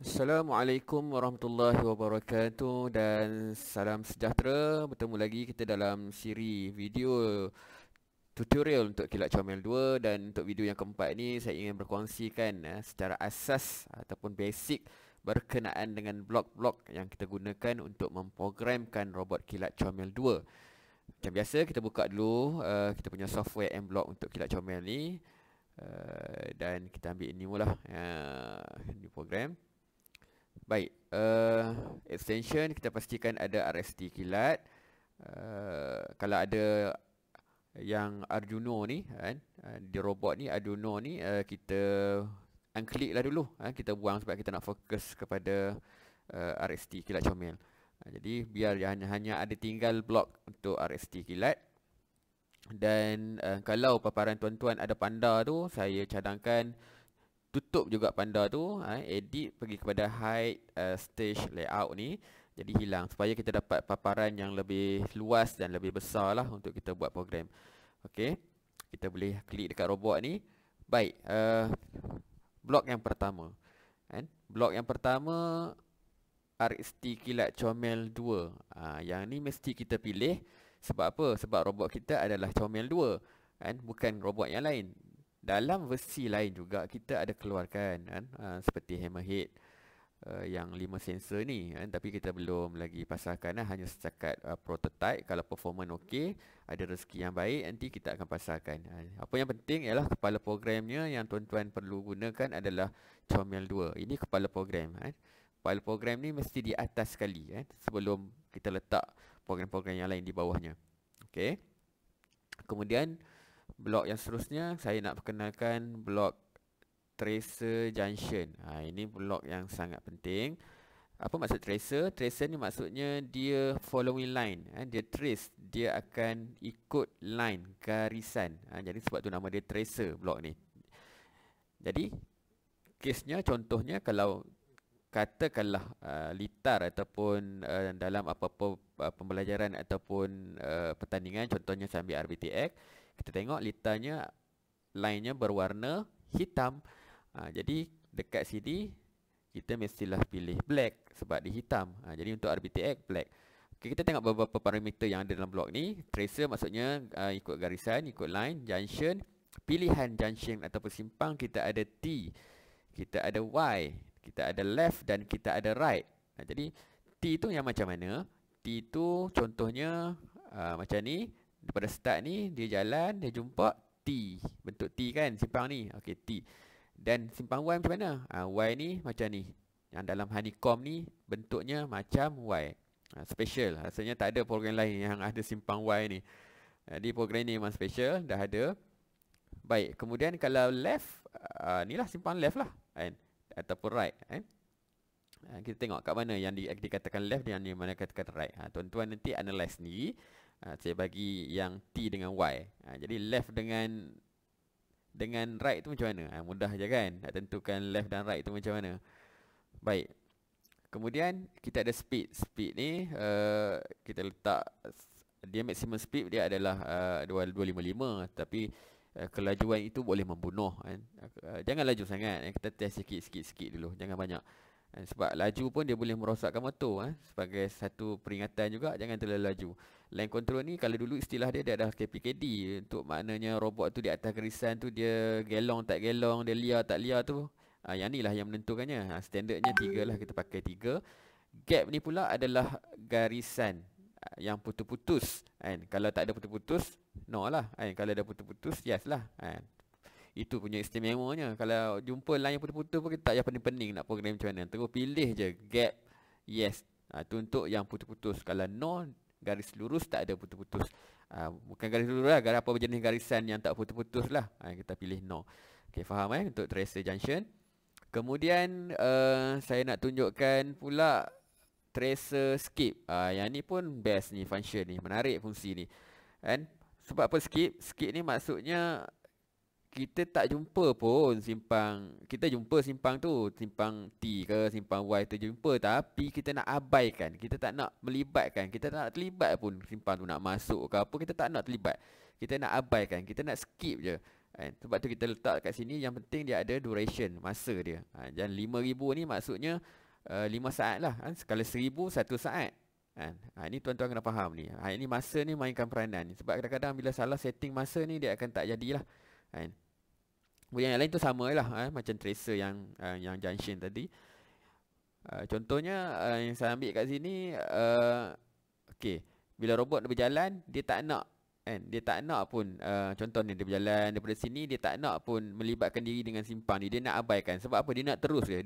Assalamualaikum warahmatullahi wabarakatuh dan salam sejahtera. Bertemu lagi kita dalam siri video tutorial untuk Kilat Comel 2, dan untuk video yang keempat ini saya ingin berkongsikan secara asas ataupun basic berkenaan dengan blok-blok yang kita gunakan untuk memprogramkan robot Kilat Comel 2. Macam biasa kita buka dulu kita punya software M-Block untuk Kilat Comel ni, dan kita ambil ini mula new program. Baik, extension kita pastikan ada RST kilat. Kalau ada yang Arduino ni kan, di robot ni Arduino ni, kita unclick lah dulu, kita buang sebab kita nak fokus kepada RST kilat comel. Jadi biar hanya ada tinggal blok untuk RST kilat. Dan kalau paparan tuan-tuan ada panda tu, saya cadangkan tutup juga panda tu, edit pergi kepada hide stage layout ni, jadi hilang supaya kita dapat paparan yang lebih luas dan lebih besar lah untuk kita buat program. Okey, kita boleh klik dekat robot ni. Baik, blok yang pertama kan, blok yang pertama RST kilat comel 2. Yang ni mesti kita pilih. Sebab apa? Sebab robot kita adalah comel 2 kan, bukan robot yang lain. Dalam versi lain juga kita ada keluarkan kan, seperti hammerhead yang 5 sensor ni kan, tapi kita belum lagi pasarkan hanya setakat prototype. Kalau performance okey, ada rezeki yang baik, nanti kita akan pasarkan. Apa yang penting ialah kepala programnya yang tuan-tuan perlu gunakan adalah Comel 2. Ini kepala program kan. Kepala program ni mesti di atas sekali kan, sebelum kita letak program-program yang lain di bawahnya. Okey. Kemudian blok yang seterusnya saya nak perkenalkan blok tracer junction. Ini blok yang sangat penting. Apa maksud tracer? Tracer ni maksudnya dia following line. Dia trace, dia akan ikut line, garisan. Jadi sebab tu nama dia tracer blok ni. Jadi kesnya, contohnya kalau katakanlah litar ataupun dalam apa-apa pembelajaran ataupun pertandingan, contohnya saya ambil RBTX, kita tengok litarnya, line-nya berwarna hitam. Jadi dekat sini kita mestilah pilih black sebab dia hitam. Jadi untuk RBTX black. Okay, kita tengok beberapa parameter yang ada dalam blok ni. Tracer maksudnya ikut garisan, ikut line. Junction, pilihan junction ataupun simpang, kita ada T, kita ada Y, kita ada left dan kita ada right. Jadi T tu yang macam mana? T tu contohnya macam ni. Daripada start ni dia jalan, dia jumpa T, bentuk T kan, simpang ni. Okey, T. Dan simpang Y macam mana? Y ni macam ni. Yang dalam honeycomb ni bentuknya macam Y. Special. Rasanya tak ada program lain yang ada simpang Y ni. Jadi program ni memang special, dah ada. Baik, kemudian kalau left, ni lah simpang left lah kan, ataupun right kan. Kita tengok kat mana yang dikatakan left dan yang mana katakan right. Tuan-tuan nanti analyse sendiri. Saya bagi yang T dengan Y. Jadi left dengan right tu macam mana? Mudah je kan nak tentukan left dan right tu macam mana. Baik. Kemudian kita ada speed. Speed ni kita letak, dia maximum speed dia adalah 255, tapi kelajuan itu boleh membunuh kan. Jangan laju sangat. Kita test sikit-sikit dulu, jangan banyak. Sebab laju pun dia boleh merosakkan motor. Sebagai satu peringatan juga, jangan terlalu laju. Line control ni kalau dulu istilah dia adalah KPKD. Untuk maknanya robot tu di atas garisan tu dia gelong tak gelong, dia liar tak liar tu. Yang ni lah yang menentukannya. Standardnya 3 lah, kita pakai 3. Gap ni pula adalah garisan yang putus-putus kan. Kalau tak ada putus-putus, no lah kan. Kalau ada putus-putus, yes lah kan. Itu punya istimewanya. Kalau jumpa line yang putus-putus pun kita tak payah pening-pening nak program macam mana. Terus pilih je gap, yes. Itu untuk yang putus-putus. Kalau no, garis lurus tak ada putus-putus. Bukan garis lurus lah, apa jenis garisan yang tak putus-putus lah. Kita pilih no. Okay, faham untuk tracer junction. Kemudian saya nak tunjukkan pula tracer skip. Yang ni pun best ni function ni. Menarik fungsi ni kan. Sebab apa skip? Skip ni maksudnya kita tak jumpa pun simpang. Kita jumpa simpang tu, simpang T ke simpang Y tu jumpa, tapi kita nak abaikan, kita tak nak melibatkan, kita tak nak terlibat pun simpang tu nak masuk ke apa, kita tak nak terlibat, kita nak abaikan, kita nak skip je. Sebab tu kita letak kat sini, yang penting dia ada duration, masa dia. Dan 5,000 ni maksudnya 5 saat lah. Kalau 1,000, 1 saat. Ini tuan-tuan kena faham ni. Ini masa ni mainkan peranan. Sebab kadang-kadang bila salah setting masa ni, dia akan tak jadilah. Kemudian yang lain tu sama lah, macam tracer yang junction tadi. Contohnya yang saya ambil kat sini, okey, bila robot berjalan, dia tak nak dia tak nak pun, contohnya dia berjalan daripada sini, dia tak nak pun melibatkan diri dengan simpang ni. Dia nak abaikan. Sebab apa? Dia nak terus dia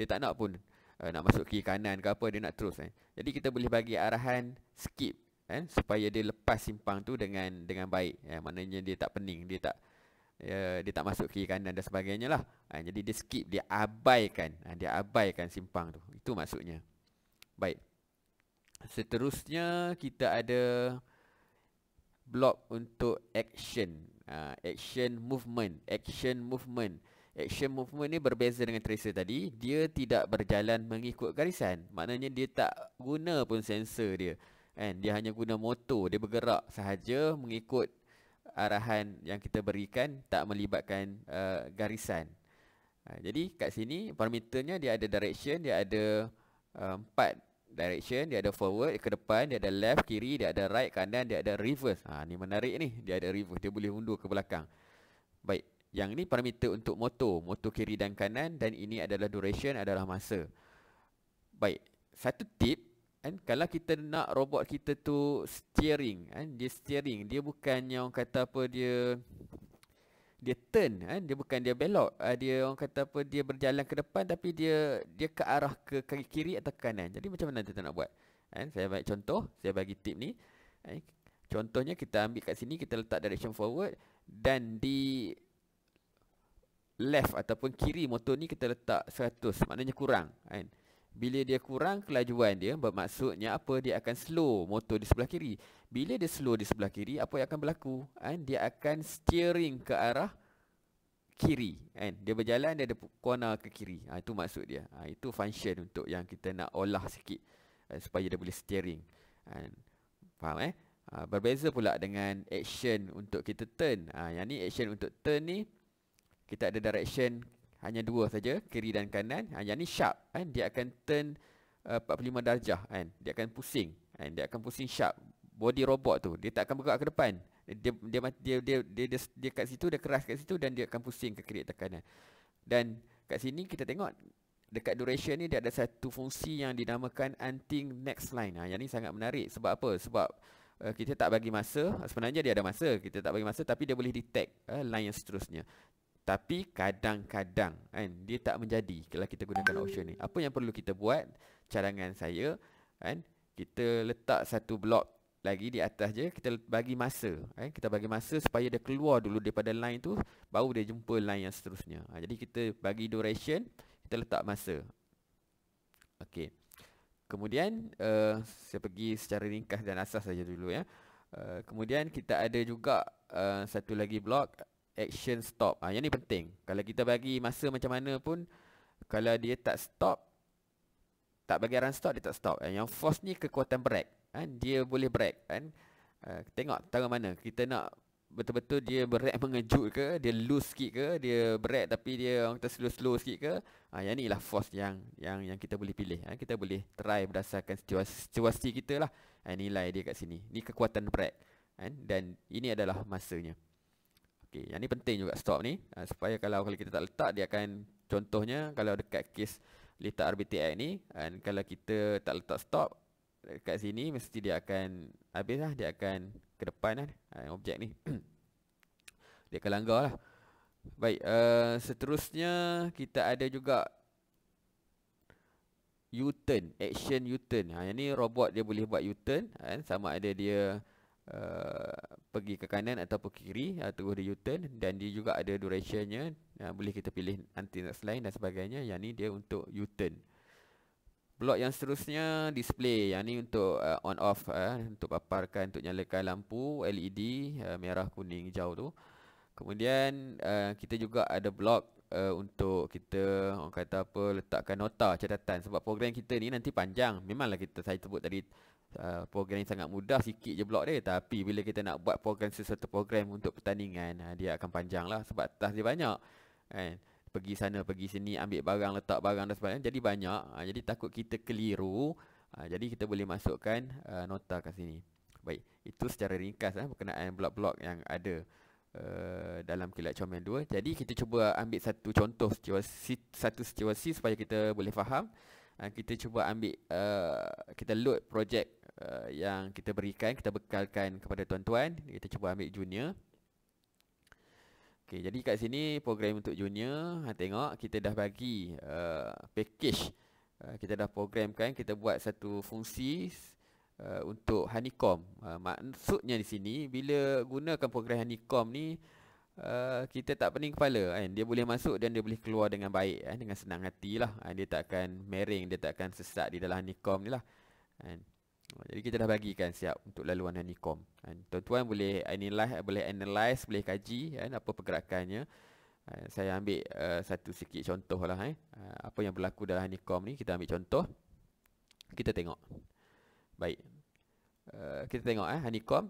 tak nak pun nak masuk kiri kanan ke apa, dia nak terus. Jadi kita boleh bagi arahan skip, supaya dia lepas simpang tu dengan baik. Maknanya dia tak pening, dia tak masuk kiri kanan dan sebagainya lah. Jadi dia skip, dia abaikan simpang tu. Itu maksudnya. Baik. Seterusnya kita ada blok untuk action. Action movement. Action movement ni berbeza dengan tracer tadi. Dia tidak berjalan mengikut garisan. Maknanya dia tak guna pun sensor dia. Dia hanya guna motor. Dia bergerak sahaja mengikut arahan yang kita berikan, tak melibatkan garisan. Jadi kat sini parameternya dia ada direction, dia ada 4 direction, dia ada forward, ke depan, dia ada left, kiri, dia ada right, kanan, dia ada reverse. Ni menarik ni, dia ada reverse, dia boleh undur ke belakang. Baik, yang ni parameter untuk motor kiri dan kanan, dan ini adalah duration, adalah masa. Baik, satu tip, kalau kita nak robot kita tu steering, dia bukannya orang kata apa, dia turn, dia bukan dia belok, dia orang kata apa, dia berjalan ke depan, tapi dia ke arah ke kiri atau ke kanan. Jadi macam mana kita nak buat? Saya bagi contoh, saya bagi tip ni. Contohnya kita ambil kat sini, kita letak direction forward, dan di left ataupun kiri motor ni kita letak 100, maknanya kurang. Bila dia kurang kelajuan dia, bermaksudnya apa? Dia akan slow motor di sebelah kiri. Bila dia slow di sebelah kiri, apa yang akan berlaku? Dia akan steering ke arah kiri. Dia berjalan, dia ada corner ke kiri. Itu maksud dia. Itu function untuk yang kita nak olah sikit, supaya dia boleh steering. Faham berbeza pula dengan action untuk kita turn. Yang ni action untuk turn ni, kita ada direction hanya 2 saja, kiri dan kanan. Yang ni sharp, dia akan turn 45 darjah, dia akan pusing, dia akan pusing sharp. Body robot tu dia tak akan bergerak ke depan. Dia kat situ, dia keras kat situ, dan dia akan pusing ke kiri atau kanan. Dan kat sini kita tengok dekat duration ni, dia ada satu fungsi yang dinamakan until next line. Yang ni sangat menarik. Sebab apa? Sebab kita tak bagi masa. Sebenarnya dia ada masa, kita tak bagi masa, tapi dia boleh detect line yang seterusnya. Tapi kadang-kadang dia tak menjadi kalau kita gunakan option ni. Apa yang perlu kita buat? Cadangan saya, kita letak satu blok lagi di atas je, kita bagi masa. Kita bagi masa supaya dia keluar dulu daripada line tu, baru dia jumpa line yang seterusnya. Jadi kita bagi duration, kita letak masa. Okey. Kemudian saya pergi secara ringkas dan asas saja dulu ya. Kemudian kita ada juga satu lagi blok, action stop. Yang ni penting. Kalau kita bagi masa macam mana pun, kalau dia tak stop, tak bagi arahan stop, dia tak stop. Yang force ni kekuatan brake. Dia boleh brake. Tengok tangan mana. Kita nak betul-betul dia brake mengejut ke, dia loose sikit ke, dia brake tapi dia orang kata slow-slow sikit ke. Yang ni lah force yang kita boleh pilih. Kita boleh try berdasarkan situasi kita lah. Nilai dia kat sini. Ni kekuatan brake. Dan ini adalah masanya. Okay, yang ni penting juga stop ni, supaya kalau kita tak letak, dia akan, contohnya kalau dekat kes letak RBTX ni, kalau kita tak letak stop dekat sini, mesti dia akan habis lah, dia akan ke depan lah objek ni. Dia akan langgar lah. Baik, seterusnya kita ada juga U-turn, action U-turn. Yang ni robot dia boleh buat U-turn, sama ada dia pergi ke kanan ataupun ke kiri, terus dia U-turn, dan dia juga ada durationnya. Boleh kita pilih until next line dan sebagainya. Yang ni dia untuk U-turn. Blok yang seterusnya display. Yang ni untuk on off, untuk paparkan, untuk nyalakan lampu LED merah, kuning, hijau tu. Kemudian kita juga ada blok untuk kita, orang kata apa, letakkan nota catatan. Sebab program kita ni nanti panjang. Memanglah saya sebut tadi program yang sangat mudah, sikit je blok dia. Tapi bila kita nak buat program sesuatu program untuk pertandingan, dia akan panjang lah sebab task dia banyak kan. Pergi sana pergi sini, ambil barang, letak barang dan sebagainya, jadi banyak. Jadi takut kita keliru, jadi kita boleh masukkan nota kat sini. Baik, itu secara ringkas berkenaan blok-blok yang ada dalam Kilat Comel 2. Jadi kita cuba ambil satu contoh satu situasi supaya kita boleh faham. Kita cuba ambil kita load projek yang kita berikan, kita bekalkan kepada tuan-tuan. Kita cuba ambil junior. Okey, jadi kat sini program untuk junior, tengok kita dah bagi package. Kita dah programkan, kita buat satu fungsi untuk honeycomb. Maksudnya di sini bila gunakan program honeycomb ni, kita tak pening kepala kan. Dia boleh masuk dan dia boleh keluar dengan baik kan, dengan senang hati lah. Dia tak akan mering, dia tak akan sesat di dalam honeycomb ni lah kan. Jadi kita dah bagikan siap untuk laluan honeycomb kan. Tuan-tuan boleh analyse, boleh kaji kan, apa pergerakannya. Saya ambil satu sikit contoh lah apa yang berlaku dalam honeycomb ni. Kita ambil contoh, kita tengok. Baik, kita tengok honeycomb.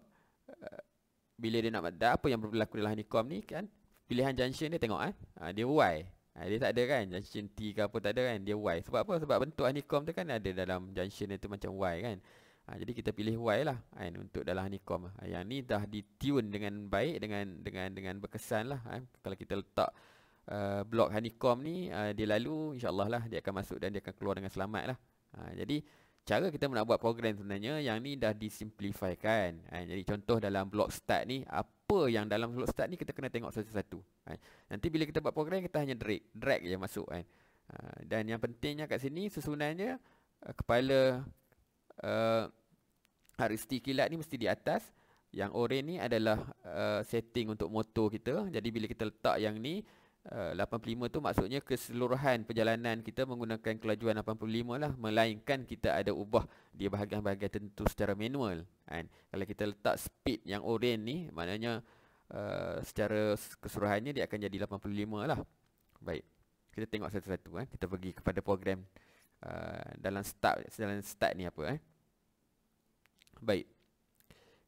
Bila dia nak apa yang berlaku dalam honeycomb ni kan, pilihan junction dia tengok dia Y. Dia tak ada kan junction T ke apa, tak ada kan, dia Y. Sebab apa? Sebab bentuk honeycomb tu kan ada dalam junction itu macam Y kan. Jadi kita pilih Y lah kan untuk dalam honeycomb. Yang ni dah ditune dengan baik, dengan berkesan lah Kalau kita letak blok honeycomb ni, dia lalu, insyaAllah lah dia akan masuk dan dia akan keluar dengan selamat lah. Jadi cara kita nak buat program sebenarnya yang ni dah disimplifykan. Jadi contoh dalam blok start ni, apa yang dalam blok start ni kita kena tengok satu-satu. Nanti bila kita buat program, kita hanya drag je masuk dan yang pentingnya kat sini susunannya, kepala RST kilat ni mesti di atas. Yang oren ni adalah setting untuk motor kita. Jadi bila kita letak yang ni 85 tu maksudnya keseluruhan perjalanan kita menggunakan kelajuan 85 lah, melainkan kita ada ubah dia bahagian-bahagian tertentu secara manual kan. Kalau kita letak speed yang oren ni, maknanya secara keseluruhannya dia akan jadi 85 lah. Baik, kita tengok satu-satu kita pergi kepada program dalam start ni apa Baik,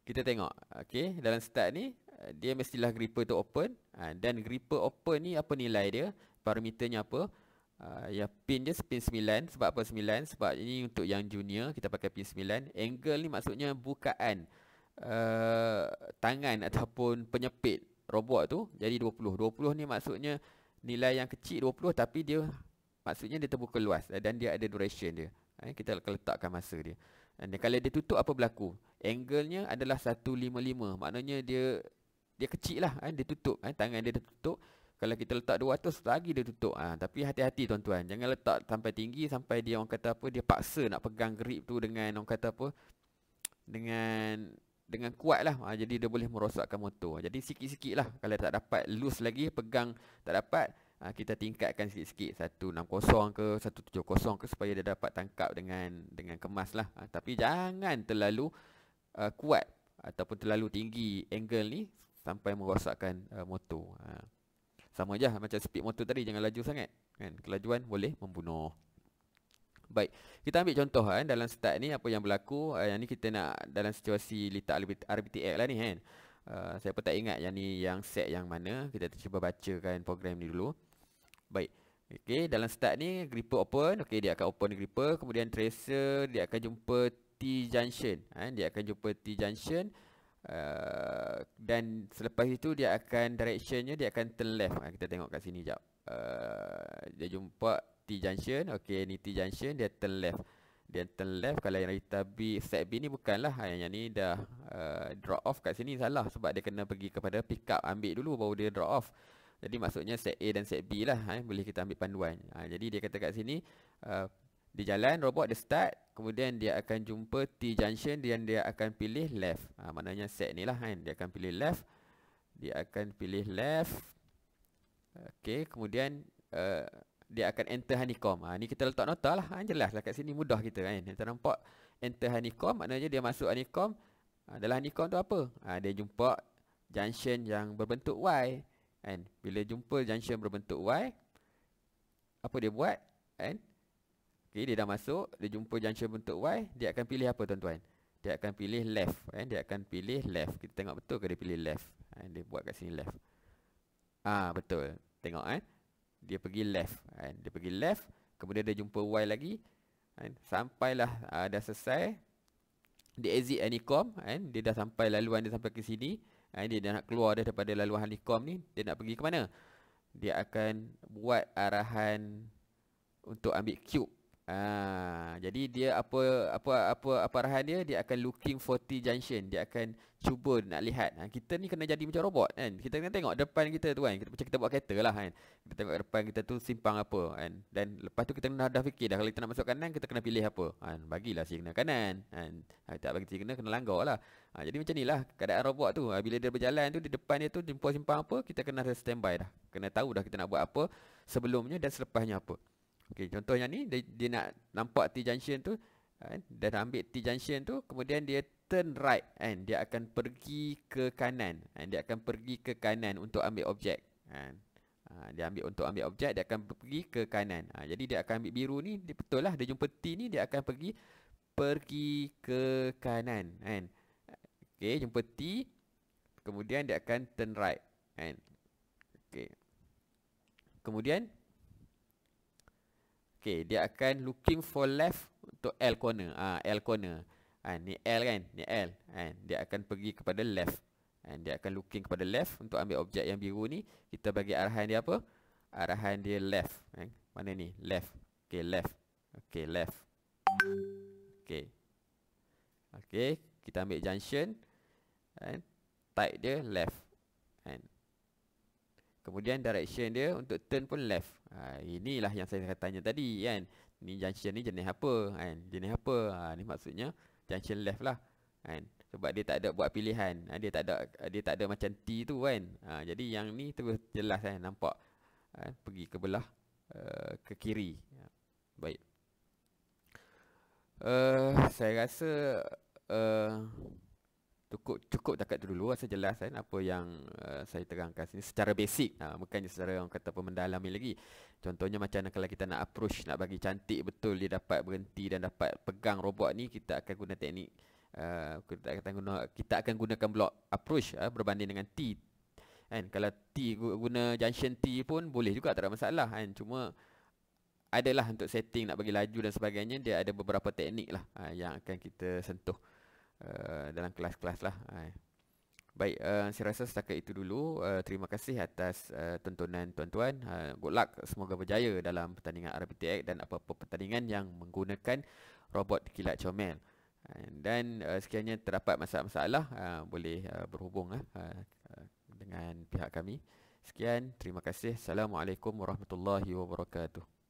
kita tengok. Okey, dalam start ni dia mestilah gripper tu open. Dan gripper open ni apa nilai dia, parameternya apa? Ya, pin dia pin 9. Sebab apa 9? Sebab ini untuk yang junior, kita pakai pin 9. Angle ni maksudnya bukaan tangan ataupun penyepit robot tu jadi 20. 20 ni maksudnya nilai yang kecil 20, tapi dia maksudnya dia terbuka luas dan dia ada duration dia. Kita akan letakkan masa dia. Dan kalau dia tutup, apa berlaku? Angle-nya adalah 155. Maknanya dia kecil lah dia tutup tangan dia tutup. Kalau kita letak 200 lagi dia tutup. Tapi hati-hati tuan-tuan, jangan letak sampai tinggi sampai dia orang kata apa, dia paksa nak pegang grip tu dengan orang kata apa, dengan kuat lah. Jadi dia boleh merosakkan motor. Jadi sikit-sikit lah. Kalau tak dapat loose lagi, pegang tak dapat, kita tingkatkan sikit-sikit, 160 ke 170 ke, supaya dia dapat tangkap dengan kemas lah. Tapi jangan terlalu kuat ataupun terlalu tinggi angle ni sampai merosakkan motor. Sama je macam speed motor tadi, jangan laju sangat kan, kelajuan boleh membunuh. Baik, kita ambil contoh dalam start ni apa yang berlaku. Yang ni kita nak dalam situasi letak RBTX lah ni kan. Saya pun tak ingat yang ni yang set yang mana. Kita cuba bacakan program ni dulu. Baik, okey, dalam start ni gripper open. Okey, dia akan open gripper. Kemudian tracer dia akan jumpa T junction. Dia akan jumpa T junction. Dan selepas itu dia akan directionnya, dia akan turn left. Kita tengok kat sini jap. Dia jumpa T junction. Okey, ni T junction, dia turn left. Dia turn left. Kalau yang set B ni bukanlah. Yang ni dah drop off kat sini, salah. Sebab dia kena pergi kepada pick up, ambil dulu baru dia drop off. Jadi maksudnya set A dan set B lah. Boleh kita ambil panduan. Jadi dia kata kat sini, di jalan robot dia start, kemudian dia akan jumpa T junction dan dia akan pilih left. Maknanya set ni lah kan, dia akan pilih left. Dia akan pilih left. Okey, kemudian dia akan enter honeycomb. Ni kita letak nota lah. Jelas lah kat sini, mudah kita kan. Kita nampak enter honeycomb, maknanya dia masuk honeycomb. Dalam honeycomb tu apa? Dia jumpa junction yang berbentuk Y kan. Bila jumpa junction berbentuk Y, apa dia buat kan? Okey, dia dah masuk, dia jumpa junction bentuk Y, dia akan pilih apa tuan-tuan? dia akan pilih left. Dia akan pilih left. Kita tengok betul ke dia pilih left. Dia buat kat sini left. Betul. Tengok dia pergi left. Dia pergi left. Kemudian dia jumpa Y lagi. Sampailah dah selesai. Dia exit honeycomb. Dia dah sampai laluan dia sampai ke sini. Dia dah nak keluar daripada laluan honeycomb ni. Dia nak pergi ke mana? Dia akan buat arahan untuk ambil cube. Jadi dia apa arahan dia? Dia akan looking for T junction. Dia akan cuba nak lihat. Kita ni kena jadi macam robot kan. Kita kena tengok depan kita tu kan. Macam kita buat kereta lah kan. Kita tengok depan kita tu simpang apa kan. Dan lepas tu kita dah fikir dah, kalau kita nak masuk kanan, kita kena pilih apa kan. Bagilah signal kanan kan. Tak bagi signal, kena langgar lah. Jadi macam ni lah keadaan robot tu. Bila dia berjalan tu, di depan dia tu jumpa simpang apa, kita kena standby dah. Kena tahu dah kita nak buat apa sebelumnya dan selepasnya apa. Okey, contohnya ni dia nak nampak T junction tu, dia nak ambil T junction tu, kemudian dia turn right dia akan pergi ke kanan. Dia akan pergi ke kanan untuk ambil objek. Dia ambil objek, dia akan pergi ke kanan. Jadi dia akan ambil biru ni, dia betul lah dia jumpa T ni, dia akan pergi ke kanan Okey, jumpa T, kemudian dia akan turn right Okey. Kemudian dia akan looking for left untuk L corner. L corner. Ni L kan? Ni L. Dia akan pergi kepada left. Dia akan looking kepada left untuk ambil objek yang biru ni. Kita bagi arahan dia apa? Arahan dia left. Mana ni? Left. Okey, left. Okey, left. Okey, kita ambil junction. Type dia left. Kemudian direction dia untuk turn pun left. Inilah yang saya tanya tadi kan. Ni junction ni jenis apa kan? Jenis apa? Ni maksudnya junction left lah kan. Sebab dia tak ada buat pilihan. Dia tak ada macam T tu kan. Jadi yang ni tu jelas nampak pergi ke belah ke kiri. Baik. Saya rasa cukup dekat tu dulu. Rasa jelas apa yang saya terangkan sini secara basic, bukannya secara orang kata mendalami lagi. Contohnya macam kalau kita nak approach, nak bagi cantik betul dia dapat berhenti dan dapat pegang robot ni, kita akan guna teknik kita akan gunakan block approach berbanding dengan T kan. Kalau T guna junction T pun boleh juga, tak ada masalah kan. Cuma adalah untuk setting nak bagi laju dan sebagainya, dia ada beberapa teknik lah yang akan kita sentuh dalam kelas-kelas lah. Baik, saya rasa setakat itu dulu. Terima kasih atas tontonan tuan-tuan. Good luck, semoga berjaya dalam pertandingan RBTX dan apa-apa pertandingan yang menggunakan robot kilat comel. Dan sekiranya terdapat masalah-masalah, boleh berhubung dengan pihak kami. Sekian, terima kasih. Assalamualaikum warahmatullahi wabarakatuh.